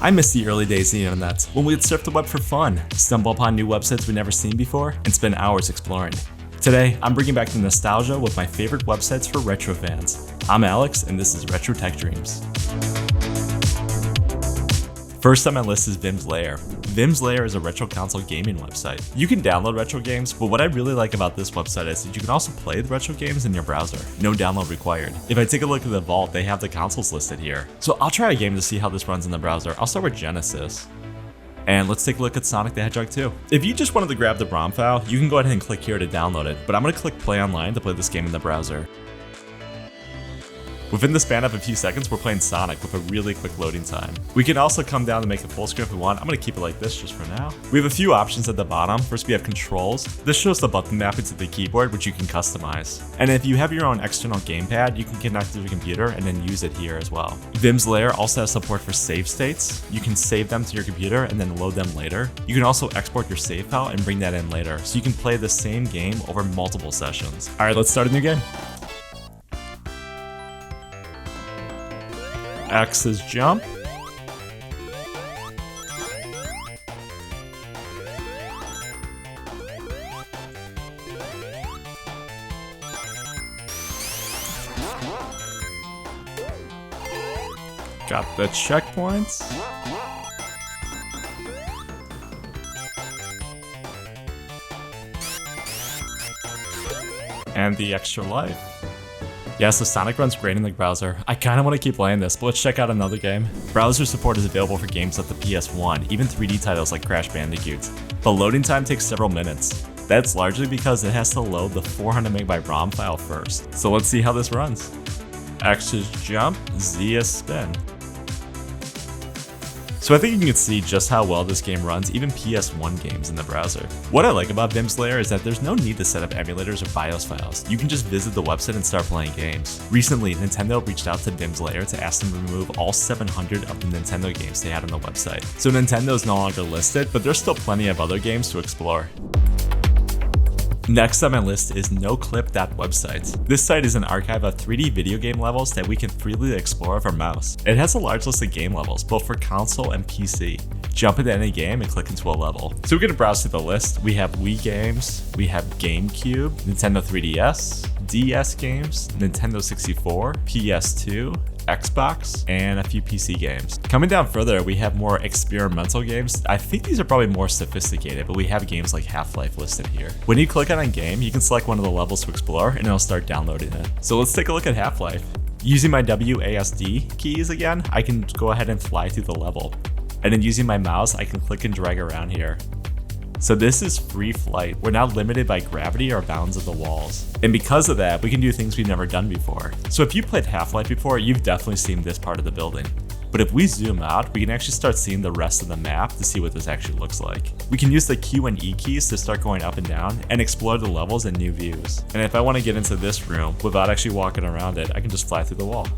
I miss the early days of the internet, when we'd surf the web for fun, stumble upon new websites we'd never seen before, and spend hours exploring. Today, I'm bringing back the nostalgia with my favorite websites for retro fans. I'm Alex, and this is Retro Tech Dreams. First on my list is Vim's Lair. Vim's Lair is a retro console gaming website. You can download retro games, but what I really like about this website is that you can also play the retro games in your browser. No download required. If I take a look at the vault, they have the consoles listed here. So I'll try a game to see how this runs in the browser. I'll start with Genesis. And let's take a look at Sonic the Hedgehog 2. If you just wanted to grab the BOM file, you can go ahead and click here to download it, but I'm going to click play online to play this game in the browser. Within the span of a few seconds, we're playing Sonic with a really quick loading time. We can also come down to make it full screen if we want. I'm going to keep it like this just for now. We have a few options at the bottom. First, we have controls. This shows the button mapping to the keyboard, which you can customize. And if you have your own external gamepad, you can connect to your computer and then use it here as well. Vim's Lair also has support for save states. You can save them to your computer and then load them later. You can also export your save file and bring that in later, so you can play the same game over multiple sessions. All right, let's start a new game. X is jump. Got the checkpoints. And the extra life. Yeah, so Sonic runs great in the browser. I kind of want to keep playing this, but let's check out another game. Browser support is available for games like the PS1, even 3D titles like Crash Bandicoot. The loading time takes several minutes. That's largely because it has to load the 400 MB ROM file first. So let's see how this runs. X is jump, Z is spin. So I think you can see just how well this game runs even PS1 games in the browser. What I like about Vim's Lair is that there's no need to set up emulators or BIOS files. You can just visit the website and start playing games. Recently, Nintendo reached out to Vim's Lair to ask them to remove all 700 of the Nintendo games they had on the website. So Nintendo is no longer listed, but there's still plenty of other games to explore. Next on my list is NoClip.website. This site is an archive of 3D video game levels that we can freely explore with our mouse. It has a large list of game levels, both for console and PC. Jump into any game and click into a level. So we're going to browse through the list. We have Wii games, we have GameCube, Nintendo 3DS, DS games, Nintendo 64, PS2, Xbox, and a few PC games. Coming down further, we have more experimental games. I think these are probably more sophisticated, but we have games like Half-Life listed here. When you click on a game, you can select one of the levels to explore and it'll start downloading it. So let's take a look at Half-Life. Using my WASD keys again, I can go ahead and fly through the level. And then using my mouse, I can click and drag around here. So this is free flight. We're not limited by gravity or bounds of the walls. And because of that, we can do things we've never done before. So if you played Half-Life before, you've definitely seen this part of the building. But if we zoom out, we can actually start seeing the rest of the map to see what this actually looks like. We can use the Q and E keys to start going up and down and explore the levels in new views. And if I want to get into this room without actually walking around it, I can just fly through the wall.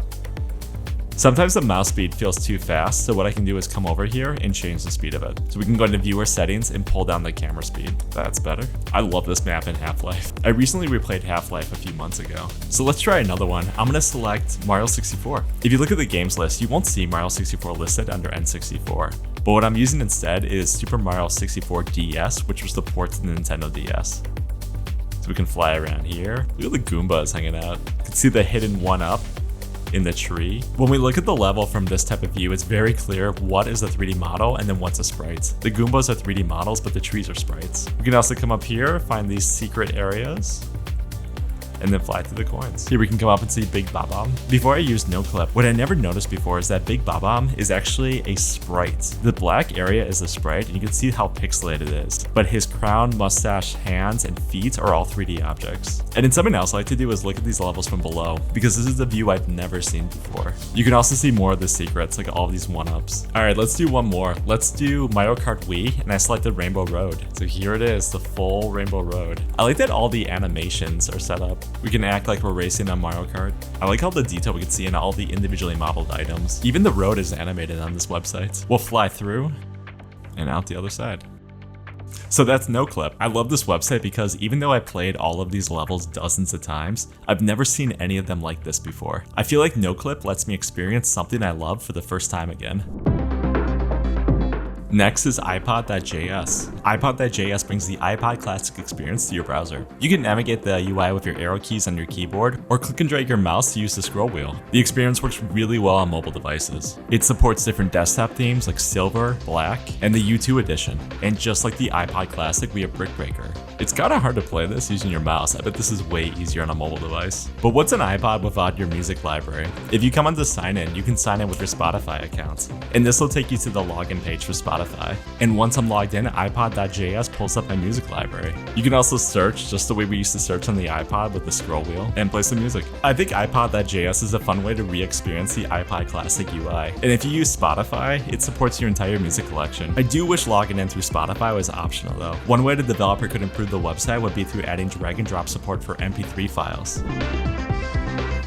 Sometimes the mouse speed feels too fast, so what I can do is come over here and change the speed of it. So we can go into viewer settings and pull down the camera speed. That's better. I love this map in Half-Life. I recently replayed Half-Life a few months ago. So let's try another one. I'm gonna select Mario 64. If you look at the games list, you won't see Mario 64 listed under N64. But what I'm using instead is Super Mario 64 DS, which was the port to the Nintendo DS. So we can fly around here. Look at the Goombas hanging out. You can see the hidden 1-up in the tree. When we look at the level from this type of view, it's very clear what is a 3D model and then what's a sprite. The Goombas are 3D models, but the trees are sprites. We can also come up here, find these secret areas, and then fly through the coins. Here we can come up and see Big Bob-omb. Before I use NoClip, what I never noticed before is that Big Bob-omb is actually a sprite. The black area is a sprite, and you can see how pixelated it is. But his crown, mustache, hands, and feet are all 3D objects. And then something else I like to do is look at these levels from below, because this is a view I've never seen before. You can also see more of the secrets, like all of these 1-ups. All right, let's do one more. Let's do Mario Kart Wii, and I selected Rainbow Road. So here it is, the full Rainbow Road. I like that all the animations are set up. We can act like we're racing on Mario Kart. I like all the detail we can see in all the individually modeled items. Even the road is animated on this website. We'll fly through and out the other side. So that's NoClip. I love this website because even though I played all of these levels dozens of times, I've never seen any of them like this before. I feel like NoClip lets me experience something I love for the first time again. Next is iPod.js. iPod.js brings the iPod Classic experience to your browser. You can navigate the UI with your arrow keys on your keyboard, or click and drag your mouse to use the scroll wheel. The experience works really well on mobile devices. It supports different desktop themes like silver, black, and the U2 edition. And just like the iPod Classic, we have Brick Breaker. It's kinda hard to play this using your mouse. I bet this is way easier on a mobile device. But what's an iPod without your music library? If you come on to sign in, you can sign in with your Spotify account. And this will take you to the login page for Spotify. And once I'm logged in, iPod.js pulls up my music library. You can also search just the way we used to search on the iPod with the scroll wheel and play some music. I think iPod.js is a fun way to re-experience the iPod Classic UI. And if you use Spotify, it supports your entire music collection. I do wish logging in through Spotify was optional though. One way the developer could improve the website would be through adding drag and drop support for MP3 files.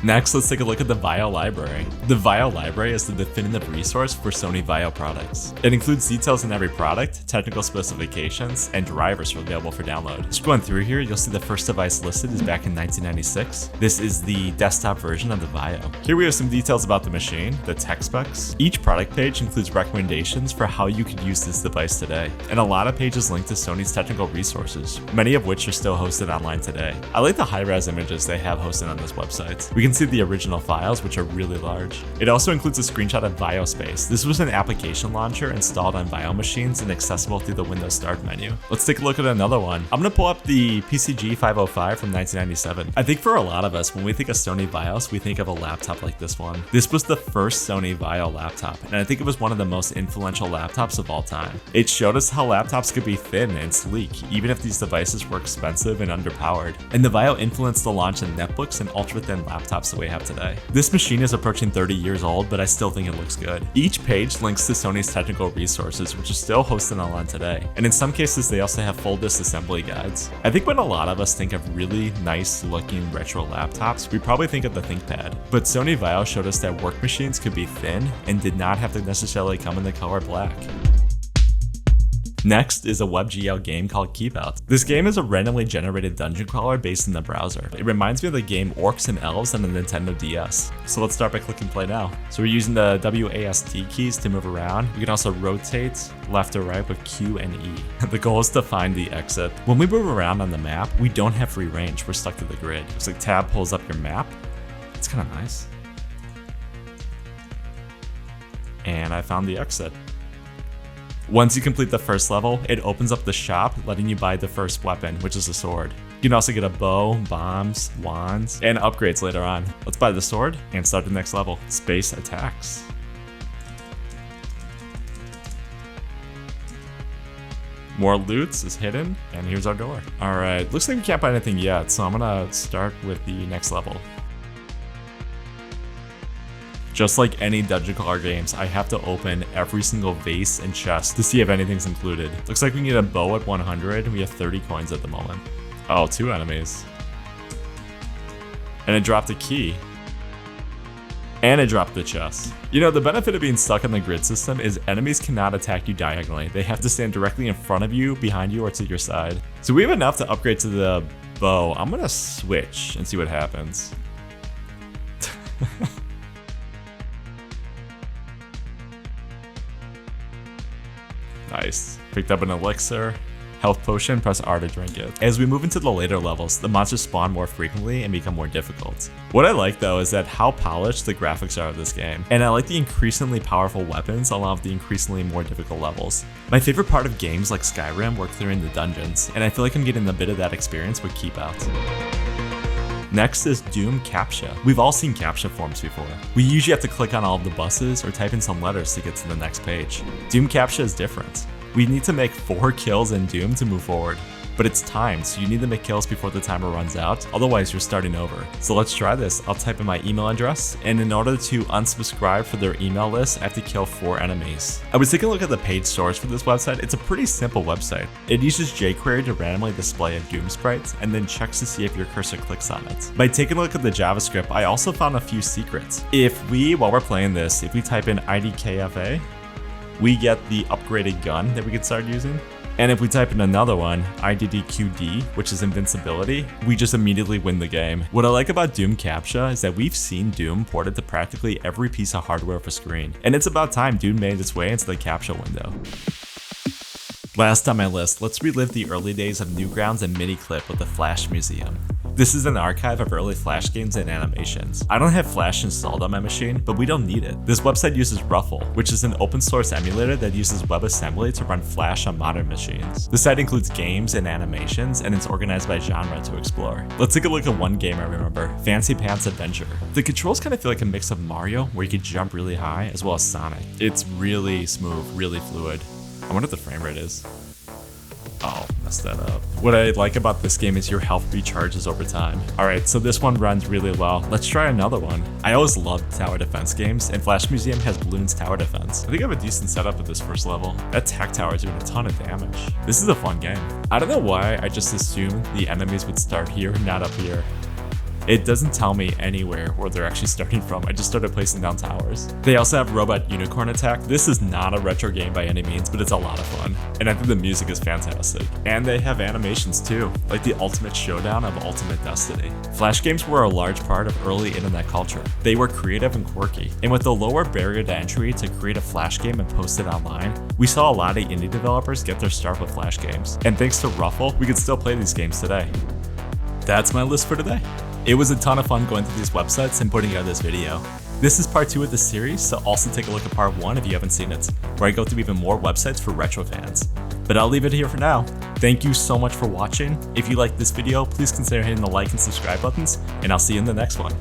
Next, let's take a look at the VAIO library. The VAIO library is the definitive resource for Sony VAIO products. It includes details on every product, technical specifications, and drivers available for download. Just going through here, you'll see the first device listed is back in 1996. This is the desktop version of the VAIO. Here we have some details about the machine, the tech specs. Each product page includes recommendations for how you could use this device today, and a lot of pages link to Sony's technical resources, many of which are still hosted online today. I like the high-res images they have hosted on this website. We can see the original files, which are really large. It also includes a screenshot of VAIOspace. This was an application launcher installed on VAIO machines and accessible through the Windows Start menu. Let's take a look at another one. I'm gonna pull up the PCG 505 from 1997. I think for a lot of us, when we think of Sony VAIOs, we think of a laptop like this one. This was the first Sony VAIO laptop, and I think it was one of the most influential laptops of all time. It showed us how laptops could be thin and sleek, even if these devices were expensive and underpowered. And the VAIO influenced the launch of netbooks and ultra-thin laptops that we have today. This machine is approaching 30 years old, but I still think it looks good. Each page links to Sony's technical resources, which are still hosted online today. And in some cases, they also have full disassembly guides. I think when a lot of us think of really nice looking retro laptops, we probably think of the ThinkPad. But Sony VAIO showed us that work machines could be thin and did not have to necessarily come in the color black. Next is a WebGL game called Keep Out. This game is a randomly generated dungeon crawler based in the browser. It reminds me of the game Orcs and Elves on the Nintendo DS. So let's start by clicking play now. So we're using the WASD keys to move around. We can also rotate left or right with Q and E. The goal is to find the exit. When we move around on the map, we don't have free range. We're stuck to the grid. It's like tab pulls up your map. It's kind of nice. And I found the exit. Once you complete the first level, it opens up the shop, letting you buy the first weapon, which is a sword. You can also get a bow, bombs, wands, and upgrades later on. Let's buy the sword and start the next level. Space attacks. More loot is hidden, and here's our door. All right, looks like we can't buy anything yet, so I'm gonna start with the next level. Just like any dungeon crawler games, I have to open every single vase and chest to see if anything's included. Looks like we can get a bow at 100. We have 30 coins at the moment. Oh, 2 enemies. And it dropped a key. And it dropped the chest. You know, the benefit of being stuck in the grid system is enemies cannot attack you diagonally. They have to stand directly in front of you, behind you, or to your side. So we have enough to upgrade to the bow. I'm gonna switch and see what happens. Nice. Picked up an elixir. Health potion, press R to drink it. As we move into the later levels, the monsters spawn more frequently and become more difficult. What I like though is that how polished the graphics are of this game, and I like the increasingly powerful weapons along with the increasingly more difficult levels. My favorite part of games like Skyrim were clearing the dungeons, and I feel like I'm getting a bit of that experience with Keep Out. Next is Doom Captcha. We've all seen Captcha forms before. We usually have to click on all of the buses or type in some letters to get to the next page. Doom Captcha is different. We need to make 4 kills in Doom to move forward. But it's timed, so you need to make kills before the timer runs out, otherwise you're starting over. So let's try this. I'll type in my email address, and in order to unsubscribe for their email list, I have to kill 4 enemies. I was taking a look at the page source for this website. It's a pretty simple website. It uses jQuery to randomly display a Doom sprite, and then checks to see if your cursor clicks on it. By taking a look at the JavaScript, I also found a few secrets. While we're playing this, if we type in IDKFA, we get the upgraded gun that we can start using. And if we type in another one, IDDQD, which is invincibility, we just immediately win the game. What I like about Doom Captcha is that we've seen Doom ported to practically every piece of hardware for screen. And it's about time Doom made its way into the Captcha window. Last on my list, let's relive the early days of Newgrounds and Miniclip with the Flash Museum. This is an archive of early Flash games and animations. I don't have Flash installed on my machine, but we don't need it. This website uses Ruffle, which is an open source emulator that uses WebAssembly to run Flash on modern machines. The site includes games and animations, and it's organized by genre to explore. Let's take a look at one game I remember, Fancy Pants Adventure. The controls kind of feel like a mix of Mario, where you can jump really high, as well as Sonic. It's really smooth, really fluid. I wonder what the frame rate is. Oh, messed that up. What I like about this game is your health recharges over time. Alright, so this one runs really well. Let's try another one. I always loved tower defense games, and Flash Museum has Bloons Tower Defense. I think I have a decent setup at this first level. That tech tower is doing a ton of damage. This is a fun game. I don't know why I just assumed the enemies would start here, not up here. It doesn't tell me anywhere where they're actually starting from. I just started placing down towers. They also have Robot Unicorn Attack. This is not a retro game by any means, but it's a lot of fun. And I think the music is fantastic. And they have animations too, like the Ultimate Showdown of Ultimate Destiny. Flash games were a large part of early internet culture. They were creative and quirky. And with the lower barrier to entry to create a Flash game and post it online, we saw a lot of indie developers get their start with Flash games. And thanks to Ruffle, we can still play these games today. That's my list for today. It was a ton of fun going through these websites and putting out this video. This is part 2 of the series, so also take a look at part 1 if you haven't seen it, where I go through even more websites for retro fans. But I'll leave it here for now. Thank you so much for watching. If you liked this video, please consider hitting the like and subscribe buttons, and I'll see you in the next one.